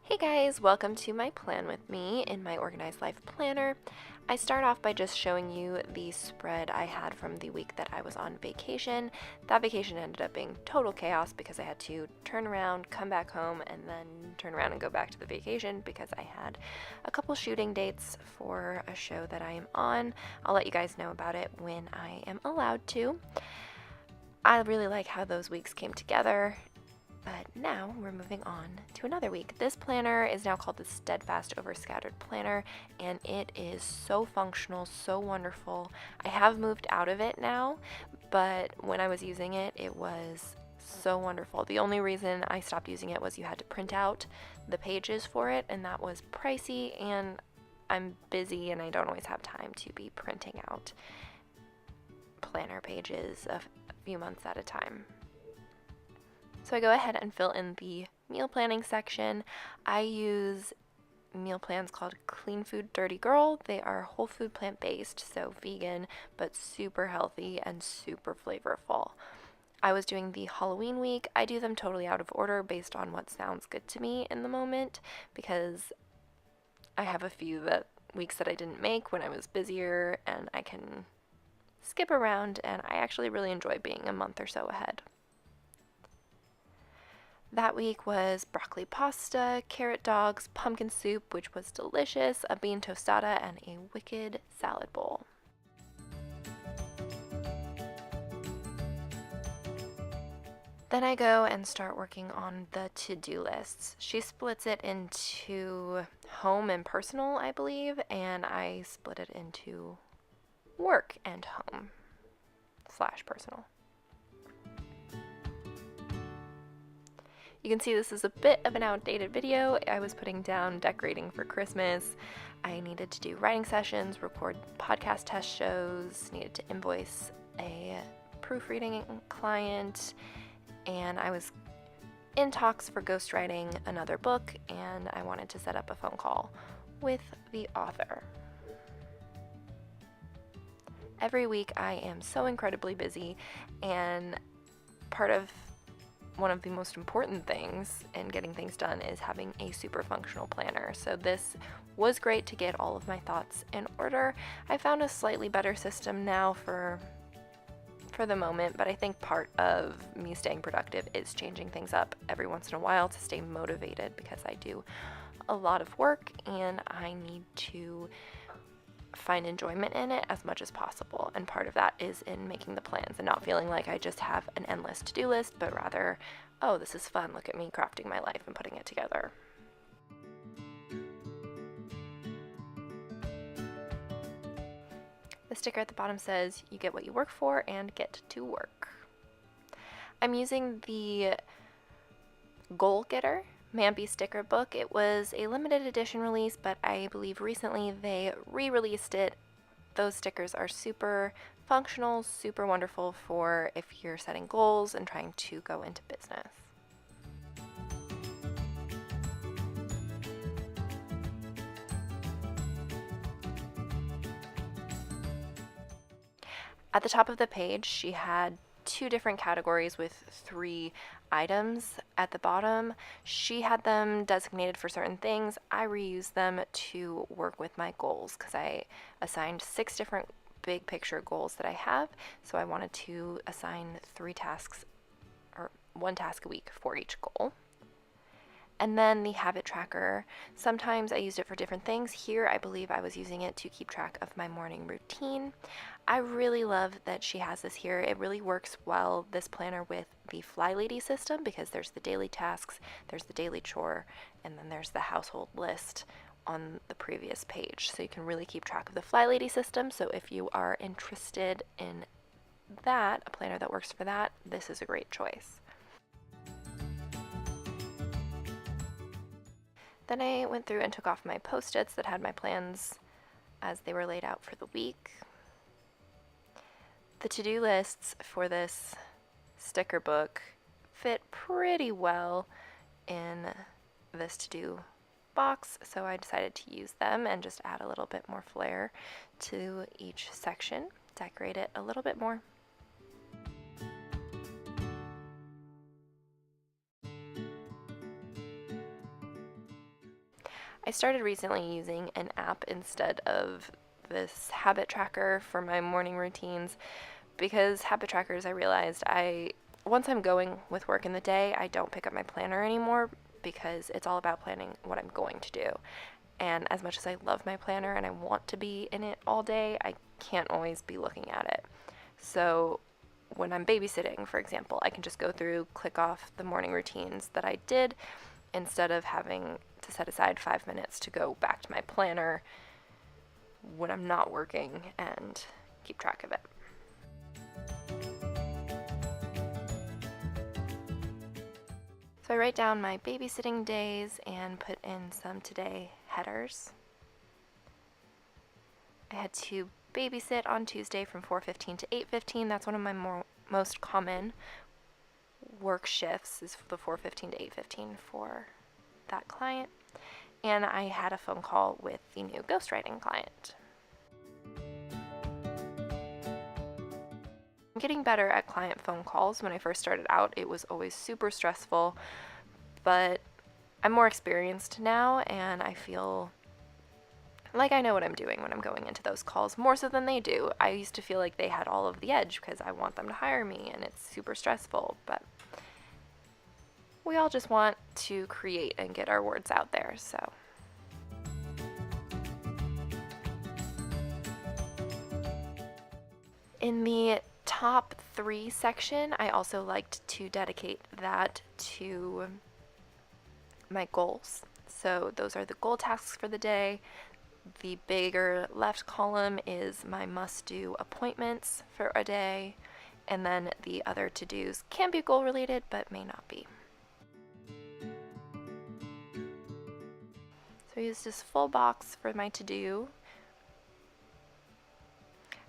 Hey guys, welcome to my plan with me in my Organized Life Planner. I start off by just showing you the spread I had from the week that I was on vacation. That vacation ended up being total chaos because I had to turn around, come back home, and then turn around and go back to the vacation because I had a couple shooting dates for a show that I am on. I'll let you guys know about it when I am allowed to. I really like how those weeks came together. But now we're moving on to another week. This planner is now called the Steadfast Overscattered Planner, and it is so functional, so wonderful. I have moved out of it now, but when I was using it, it was so wonderful. The only reason I stopped using it was you had to print out the pages for it, and that was pricey, and I'm busy and I don't always have time to be printing out planner pages a few months at a time. So I go ahead and fill in the meal planning section. I use meal plans called Clean Food Dirty Girl. They are whole food plant-based, so vegan, but super healthy and super flavorful. I was doing the Halloween week. I do them totally out of order based on what sounds good to me in the moment because I have a few weeks that I didn't make when I was busier and I can skip around, and I actually really enjoy being a month or so ahead. That week was broccoli pasta, carrot dogs, pumpkin soup, which was delicious, a bean tostada, and a wicked salad bowl. Then I go and start working on the to-do lists. She splits it into home and personal, I believe, and I split it into work and home / personal. You can see this is a bit of an outdated video. I was putting down decorating for Christmas. I needed to do writing sessions, record podcast test shows, needed to invoice a proofreading client, and I was in talks for ghostwriting another book, and I wanted to set up a phone call with the author. Every week I am so incredibly busy, and one of the most important things in getting things done is having a super functional planner. So this was great to get all of my thoughts in order. I found a slightly better system now for the moment, but I think part of me staying productive is changing things up every once in a while to stay motivated because I do a lot of work and I need to find enjoyment in it as much as possible, and part of that is in making the plans and not feeling like I just have an endless to-do list, but rather, oh, this is fun, look at me crafting my life and putting it together. The sticker at the bottom says, you get what you work for and get to work. I'm using the Goal Getter Mamby sticker book. It was a limited edition release, but I believe recently they re-released it. Those stickers are super functional, super wonderful for if you're setting goals and trying to go into business. At the top of the page, she had 2 different categories with 3 items at the bottom. She had them designated for certain things. I reused them to work with my goals because I assigned 6 different big picture goals that I have. So I wanted to assign 3 tasks or 1 task a week for each goal. And then the habit tracker, sometimes I used it for different things. Here, I believe I was using it to keep track of my morning routine. I really love that she has this here. It really works well, this planner, with the Fly Lady system because there's the daily tasks, there's the daily chore, and then there's the household list on the previous page. So you can really keep track of the Fly Lady system. So if you are interested in that, a planner that works for that, this is a great choice. Then I went through and took off my Post-its that had my plans as they were laid out for the week. The to-do lists for this sticker book fit pretty well in this to-do box, so I decided to use them and just add a little bit more flair to each section, decorate it a little bit more. I started recently using an app instead of this habit tracker for my morning routines because habit trackers, I realized once I'm going with work in the day, I don't pick up my planner anymore because it's all about planning what I'm going to do. And as much as I love my planner and I want to be in it all day, I can't always be looking at it. So when I'm babysitting, for example, I can just go through, click off the morning routines that I did instead of having to set aside 5 minutes to go back to my planner when I'm not working and keep track of it. So I write down my babysitting days and put in some today headers. I had to babysit on Tuesday from 4:15 to 8:15. That's one of my most common work shifts, is the 4:15 to 8:15 for that client. And I had a phone call with the new ghostwriting client. I'm getting better at client phone calls. When I first started out, it was always super stressful, but I'm more experienced now, and I feel like I know what I'm doing when I'm going into those calls, more so than they do. I used to feel like they had all of the edge because I want them to hire me, and it's super stressful, but we all just want to create and get our words out there, so. In the top 3 section, I also liked to dedicate that to my goals. So those are the goal tasks for the day. The bigger left column is my must-do appointments for a day, and then the other to-dos can be goal-related but may not be. So I used this full box for my to-do.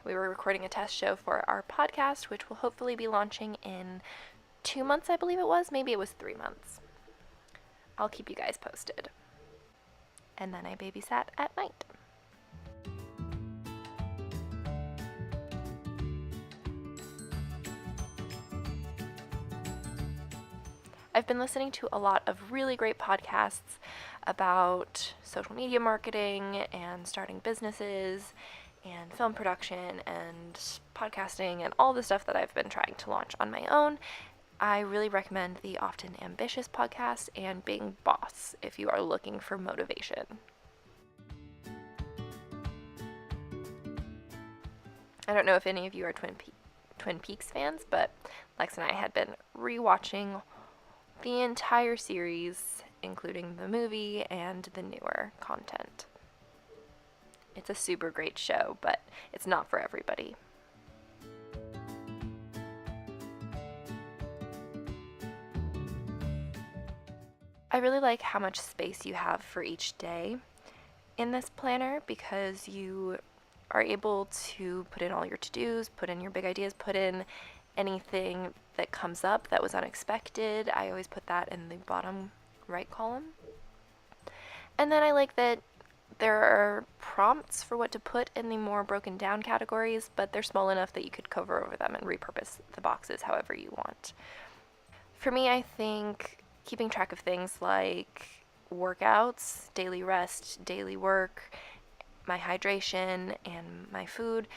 We were recording a test show for our podcast, which will hopefully be launching in 2 months, I believe it was. Maybe it was 3 months. I'll keep you guys posted. And then I babysat at night. I've been listening to a lot of really great podcasts about social media marketing and starting businesses and film production and podcasting and all the stuff that I've been trying to launch on my own. I really recommend the Often Ambitious podcast and Being Boss if you are looking for motivation. I don't know if any of you are Twin Peaks fans, but Lex and I had been rewatching the entire series, including the movie and the newer content. It's a super great show, but it's not for everybody. I really like how much space you have for each day in this planner because you are able to put in all your to-dos, put in your big ideas, put in anything that comes up that was unexpected. I always put that in the bottom right column. And then I like that there are prompts for what to put in the more broken down categories, but they're small enough that you could cover over them and repurpose the boxes however you want. For me, I think keeping track of things like workouts, daily rest, daily work, my hydration, and my food,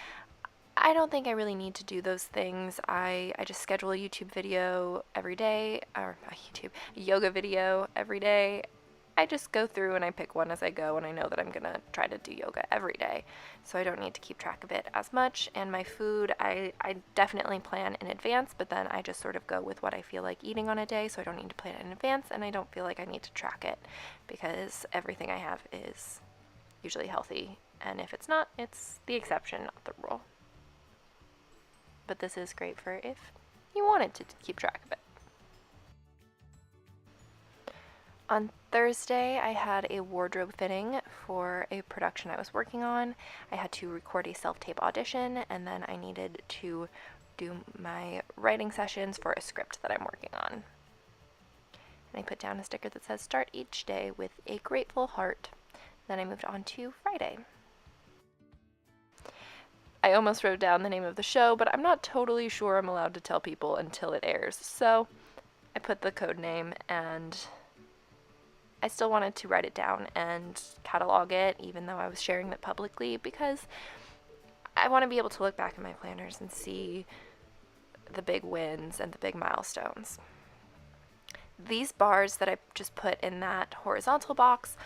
I don't think I really need to do those things. I just schedule a YouTube video every day, or a yoga video every day. I just go through and I pick one as I go, and I know that I'm gonna try to do yoga every day, so I don't need to keep track of it as much. And my food, I definitely plan in advance, but then I just sort of go with what I feel like eating on a day, so I don't need to plan in advance, and I don't feel like I need to track it because everything I have is usually healthy, and if it's not, it's the exception, not the rule. But this is great for if you wanted to keep track of it. On Thursday, I had a wardrobe fitting for a production I was working on. I had to record a self-tape audition, and then I needed to do my writing sessions for a script that I'm working on. And I put down a sticker that says, "Start each day with a grateful heart." Then I moved on to Friday. I almost wrote down the name of the show, but I'm not totally sure I'm allowed to tell people until it airs, so I put the code name, and I still wanted to write it down and catalog it, even though I was sharing it publicly, because I want to be able to look back at my planners and see the big wins and the big milestones. These bars that I just put in that horizontal box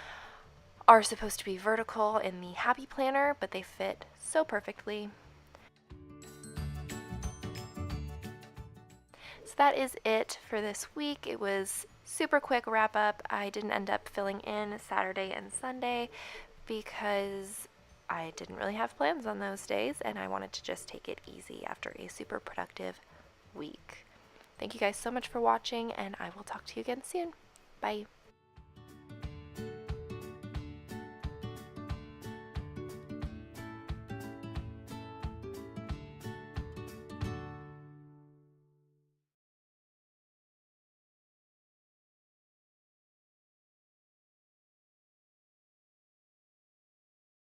are supposed to be vertical in the Happy Planner, but they fit so perfectly. So that is it for this week. It was super quick wrap up. I didn't end up filling in Saturday and Sunday because I didn't really have plans on those days and I wanted to just take it easy after a super productive week. Thank you guys so much for watching, and I will talk to you again soon. Bye.